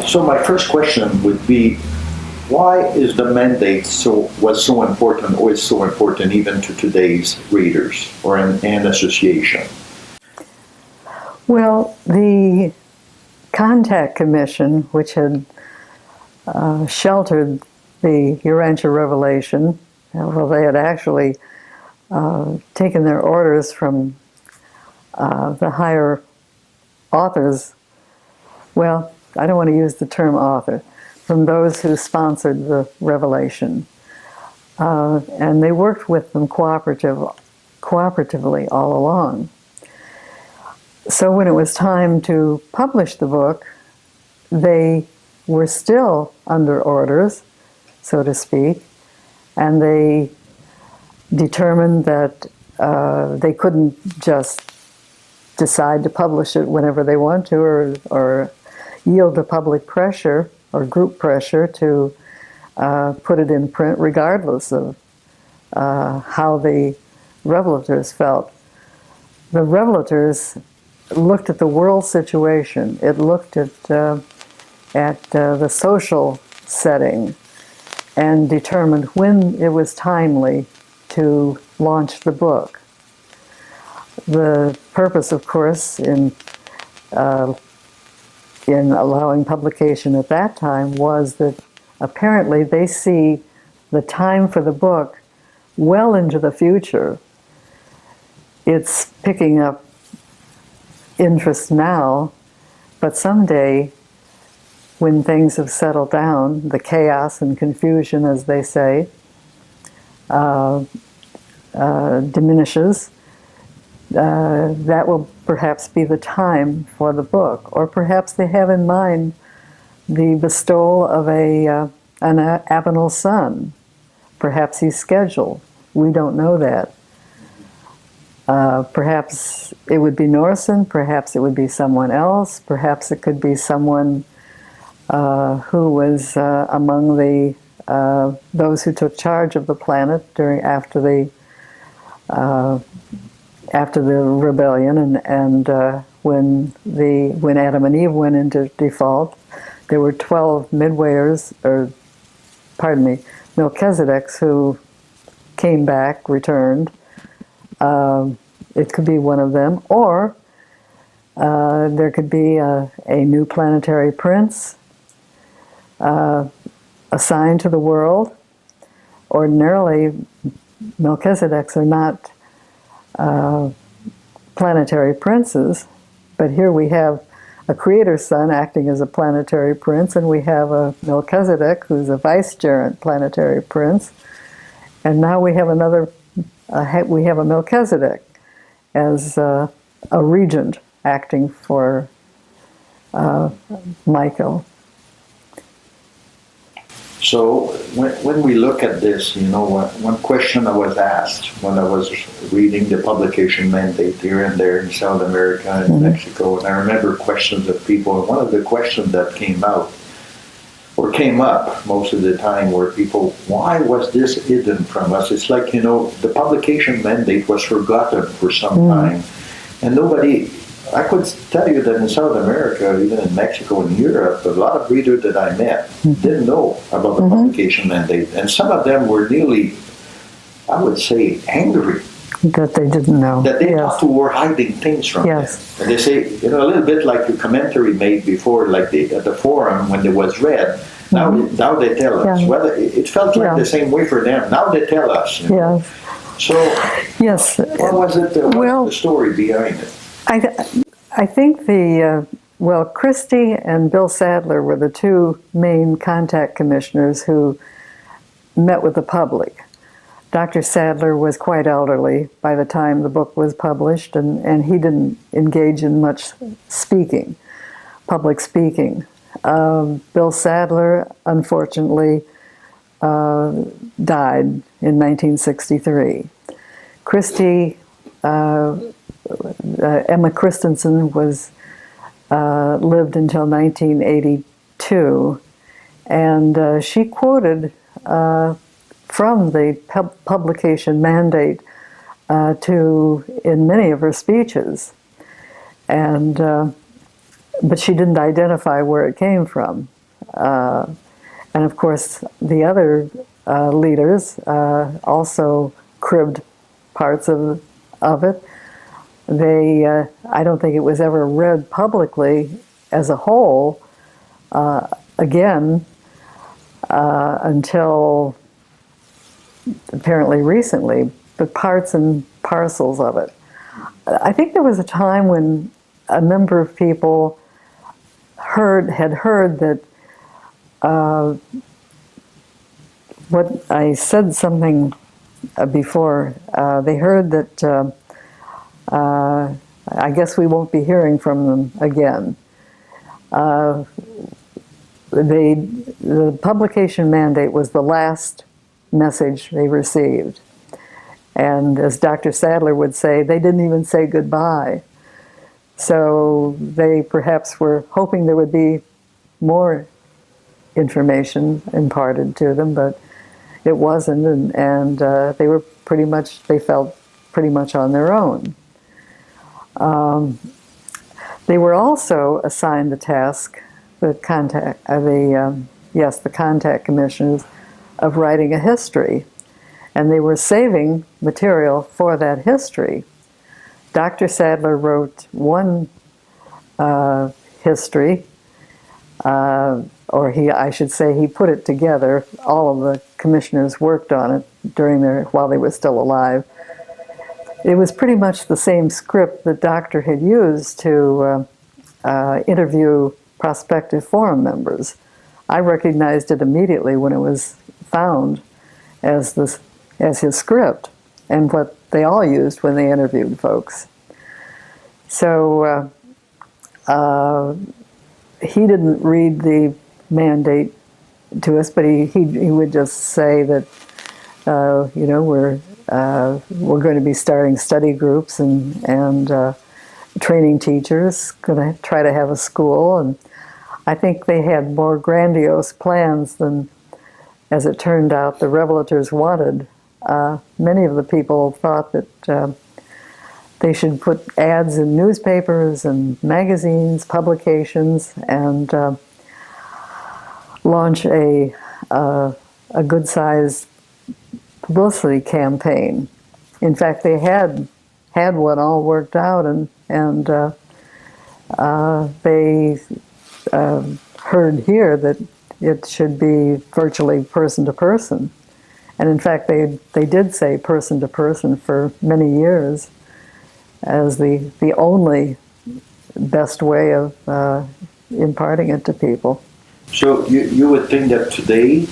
So my first question would be, why is the mandate was so important, or is so important even to today's readers or an association? Well, the Contact Commission, which had sheltered the Urantia revelation, well, they had actually taken their orders from the higher authors. Well, I don't want to use the term author, from those who sponsored the revelation. And they worked with them cooperatively all along. So when it was time to publish the book, they were still under orders, so to speak, and they determined that they couldn't just decide to publish it whenever they want to, or yield to public pressure or group pressure to put it in print, regardless of how the revelators felt. The revelators looked at the world situation. It looked at the social setting and determined when it was timely to launch the book. The purpose, of course, in allowing publication at that time was that apparently they see the time for the book well into the future. It's picking up interest now, but someday, when things have settled down, the chaos and confusion, as they say, diminishes, that will perhaps be the time for the book. Or perhaps they have in mind the bestowal of an Abinal son. Perhaps he's scheduled. We don't know that. Perhaps it would be Norsen, perhaps it would be someone else, perhaps it could be someone who was among the those who took charge of the planet after the rebellion, and when Adam and Eve went into default, there were 12 Melchizedeks who came back, returned. It could be one of them, or there could be a new planetary prince assigned to the world. Ordinarily, Melchizedeks are not planetary princes, but here we have a creator's son acting as a planetary prince, and we have a Melchizedek who's a vicegerent planetary prince, and now we have we have a Melchizedek as a regent acting for Michael. So when we look at this, one question I was asked when I was reading the publication mandate here and there in South America and Mexico, and I remember questions of people, and one of the questions that came up most of the time were people, why was this hidden from us? It's like, the publication mandate was forgotten for some time, and I could tell you that in South America, even in Mexico and Europe, a lot of readers that I met didn't know about the publication mandate. And some of them were nearly, I would say, angry. That they didn't know. That they thought we were hiding things from them. And they say, a little bit like the commentary made before, like at the forum when it was read. Now they tell us. Yeah. Well, it felt like the same way for them. Now they tell us. So, what was it? What was the story behind it? I think Christie and Bill Sadler were the two main contact commissioners who met with the public. Dr. Sadler was quite elderly by the time the book was published, and he didn't engage in much public speaking. Bill Sadler, unfortunately, died in 1963. Christie, Emma Christensen lived until 1982, and she quoted from the publication mandate in many of her speeches. And but she didn't identify where it came from. And of course, the other leaders also cribbed parts of it. I don't think it was ever read publicly as a whole again until apparently recently, but parts and parcels of it. I think there was a time when a number of people had heard that what I said something before. They heard that I guess we won't be hearing from them again. The publication mandate was the last message they received. And as Dr. Sadler would say, they didn't even say goodbye. So they perhaps were hoping there would be more information imparted to them, but it wasn't, and they felt pretty much on their own. They were also assigned the task, the contact commissioners, of writing a history, and they were saving material for that history. Dr. Sadler wrote one history, I should say he put it together. All of the commissioners worked on it while they were still alive. It was pretty much the same script that Doctor had used to interview prospective forum members. I recognized it immediately when it was found as his script and what they all used when they interviewed folks. So he didn't read the mandate to us, but he would just say that we're going to be starting study groups and training teachers, going to try to have a school. And I think they had more grandiose plans than, as it turned out, the Revelators wanted. Many of the people thought that they should put ads in newspapers and magazines, publications, and launch a good-sized publicity campaign. In fact, they had one all worked out, and they heard here that it should be virtually person to person. And in fact, they did say person to person for many years as the only best way of imparting it to people. So you would think that today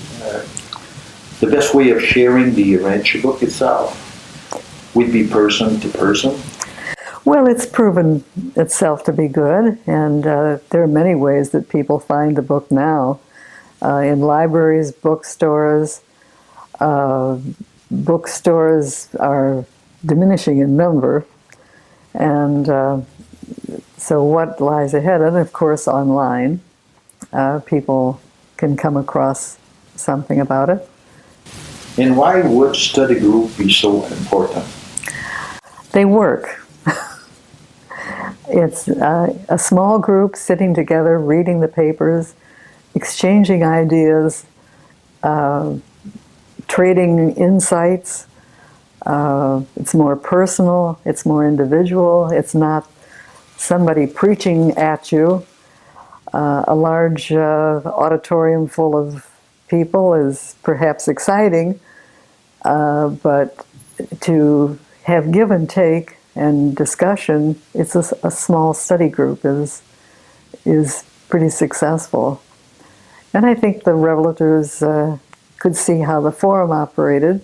the best way of sharing the Ranchi book itself would be person to person? Well, it's proven itself to be good, and there are many ways that people find the book now. In libraries, bookstores. Bookstores are diminishing in number, and so what lies ahead? And of course, online, people can come across something about it. And why would study group be so important? They work. It's a small group sitting together, reading the papers, exchanging ideas, trading insights. It's more personal, it's more individual, it's not somebody preaching at you. A large auditorium full of people is perhaps exciting, but to have give and take and discussion, it's a small study group is pretty successful. And I think the Revelators could see how the forum operated.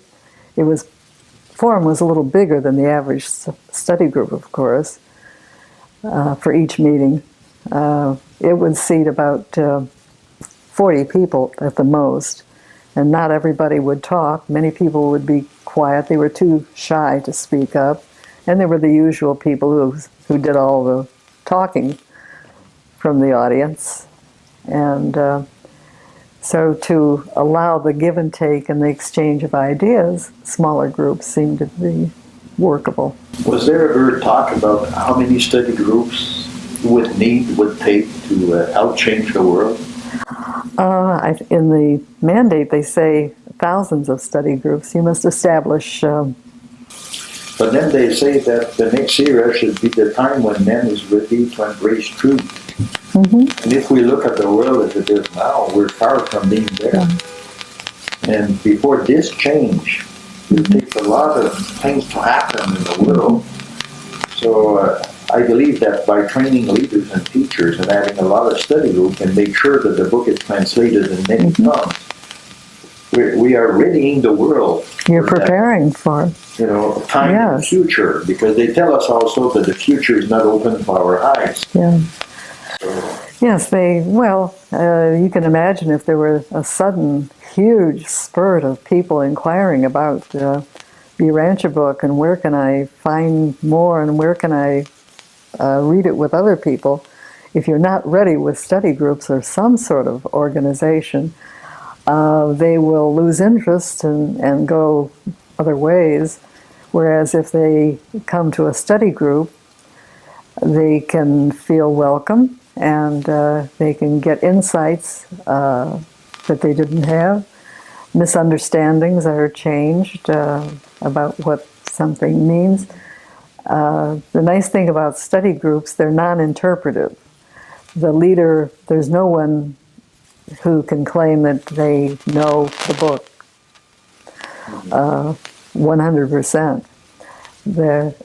Forum was a little bigger than the average study group, of course, for each meeting. It would seat about 40 people at the most, and not everybody would talk. Many people would be quiet. They were too shy to speak up. And there were the usual people who did all the talking from the audience. And so to allow the give and take and the exchange of ideas, smaller groups seemed to be workable. Was there ever talk about how many study groups would take to help change the world? In the mandate, they say thousands of study groups. You must establish. But then they say that the next era should be the time when man is ready to embrace truth. And if we look at the world as it is now, we're far from being there. And before this change, it takes a lot of things to happen in the world. So I believe that by training leaders and teachers and having a lot of study groups and make sure that the book is translated in many tongues, we are readying the world. You're preparing for time in the future, because they tell us also that the future is not open to our eyes. Yeah. So, Yes, you can imagine if there were a sudden huge spurt of people inquiring about the Urantia book and where can I find more and where can I read it with other people. If you're not ready with study groups or some sort of organization, they will lose interest and go other ways. Whereas if they come to a study group, they can feel welcome and they can get insights that they didn't have. Misunderstandings are changed about what something means. The nice thing about study groups, they're non-interpretive. The leader, there's no one who can claim that they know the book 100%.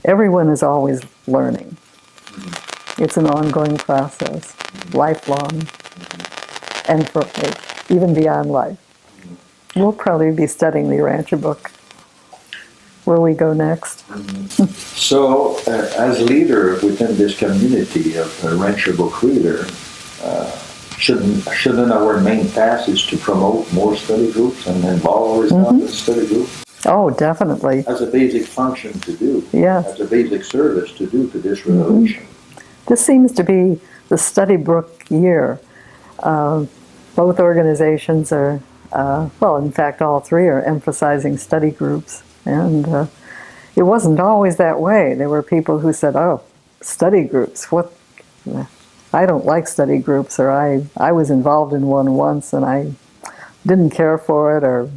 Everyone is always learning. It's an ongoing process, lifelong, and for even beyond life. We'll probably be studying the Urantia book where we go next. So, as leader within this community of Urantia book reader, shouldn't our main task is to promote more study groups and involve ourselves in study groups? Oh, definitely. As a basic function to do. Yes. As a basic service to do to this revelation. This seems to be the study book year. Both organizations are, in fact, all three are emphasizing study groups. And it wasn't always that way. There were people who said, oh, study groups, what? I don't like study groups, or I was involved in one once and I didn't care for it, or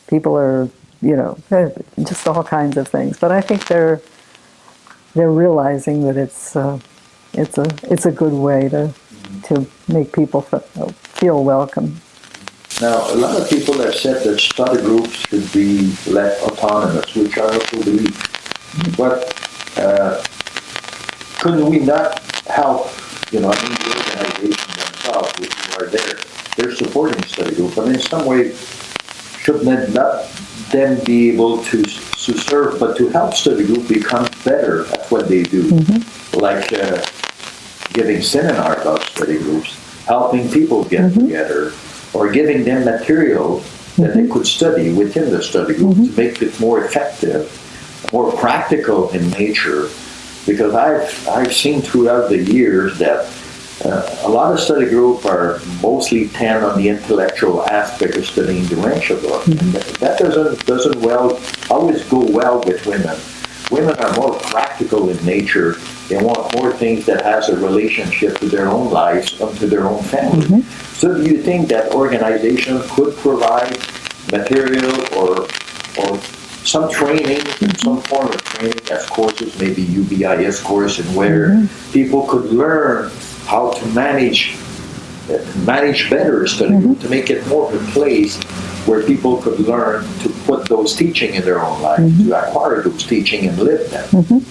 people are, just all kinds of things. But I think they're realizing that it's a good way to make people feel welcome. Now, a lot of people have said that study groups should be left autonomous, which I also believe. But couldn't we not help, the organization themselves, who are there, they're supporting study group, but in some way, shouldn't it not them be able to serve, but to help study group become better at what they do? Like giving seminars about study groups, helping people get together, or giving them material that they could study within the study group to make it more effective, more practical in nature. Because I've seen throughout the years that a lot of study group are mostly tend on the intellectual aspect of studying the Urantia book. That doesn't always go well with women. Women are more practical in nature. They want more things that has a relationship to their own lives and to their own family. So do you think that organization could provide material or some training, some form of training as courses, maybe UBIS course, and where people could learn how to manage better a study group, to make it more of a place where people could learn to put those teaching in their own life, to acquire those teaching and live them.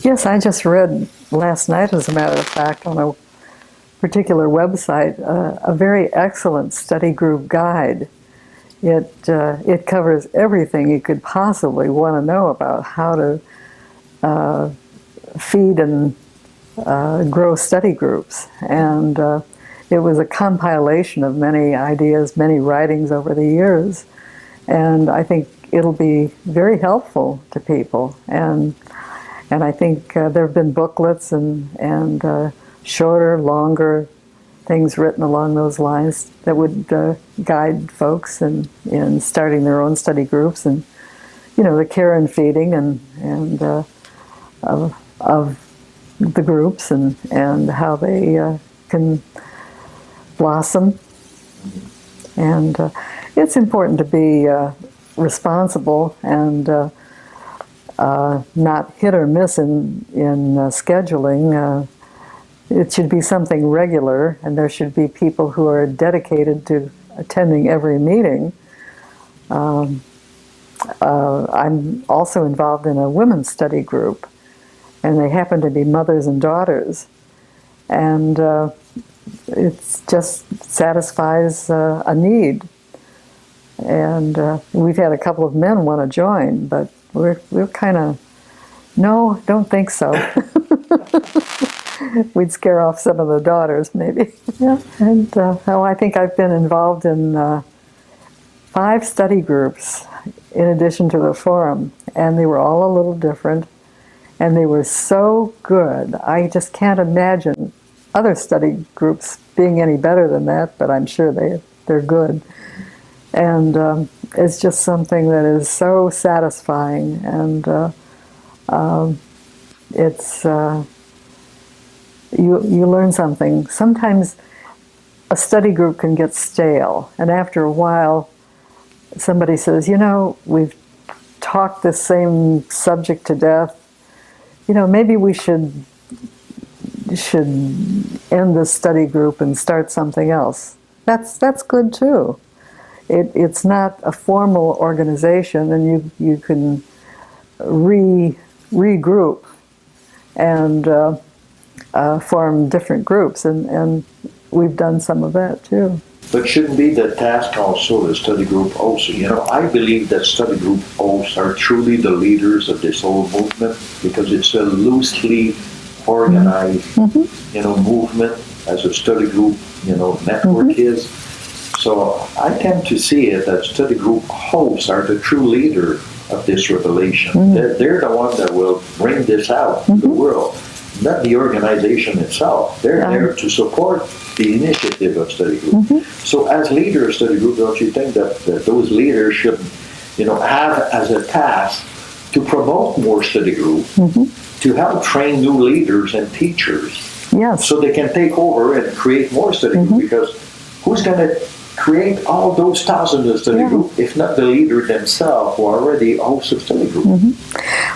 Yes, I just read last night, as a matter of fact, on a particular website, a very excellent study group guide. It covers everything you could possibly want to know about how to feed and grow study groups. And it was a compilation of many ideas, many writings over the years. And I think it'll be very helpful to people. And I think there have been booklets and shorter, longer things written along those lines that would guide folks in starting their own study groups, and the care and feeding and of the groups and how they can blossom. And it's important to be responsible and not hit or miss in scheduling. It should be something regular, and there should be people who are dedicated to attending every meeting. I'm also involved in a women's study group, and they happen to be mothers and daughters. And it just satisfies a need. And we've had a couple of men want to join, but we're kind of, no, don't think so. We'd scare off some of the daughters, maybe. Yeah. And I think I've been involved in 5 study groups in addition to the forum, and they were all a little different, and they were so good. I just can't imagine other study groups being any better than that, but I'm sure they're good. And it's just something that is so satisfying, and it's you learn something. Sometimes a study group can get stale, and after a while somebody says, we've talked this same subject to death, maybe we should end this study group and start something else. That's good too. It's not a formal organization, and you can regroup and form different groups, and we've done some of that too. But shouldn't be the task also, the study group also. I believe that study group hosts are truly the leaders of this whole movement, because it's a loosely organized, movement as a study group, network is. So I tend to see it that study group hosts are the true leader of this revelation. They're the one that will bring this out to the world, not the organization itself. They're there to support the initiative of study group. So as leader of study group, don't you think that those leaders should, have as a task to promote more study group, to help train new leaders and teachers, so they can take over and create more study group? Because who's going to create all those thousands of study group if not the leader themselves who are already hosts of study group?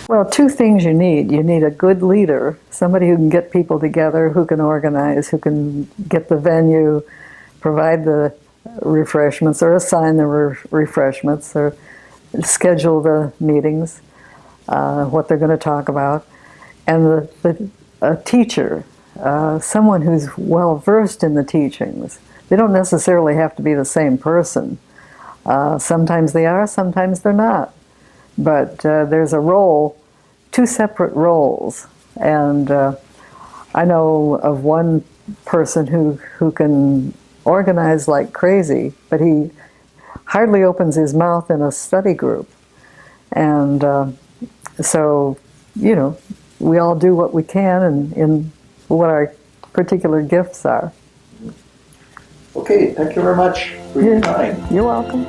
Well, 2 things you need. You need a good leader, somebody who can get people together, who can organize, who can get the venue, provide the refreshments, or assign the refreshments, or schedule the meetings, what they're going to talk about. And a teacher, someone who's well versed in the teachings. They don't necessarily have to be the same person. Sometimes they are, sometimes they're not. But there's a role, 2 separate roles. And I know of one person who can organize like crazy, but he hardly opens his mouth in a study group. And so, we all do what we can and in what our particular gifts are. Okay, thank you very much for your time. You're welcome.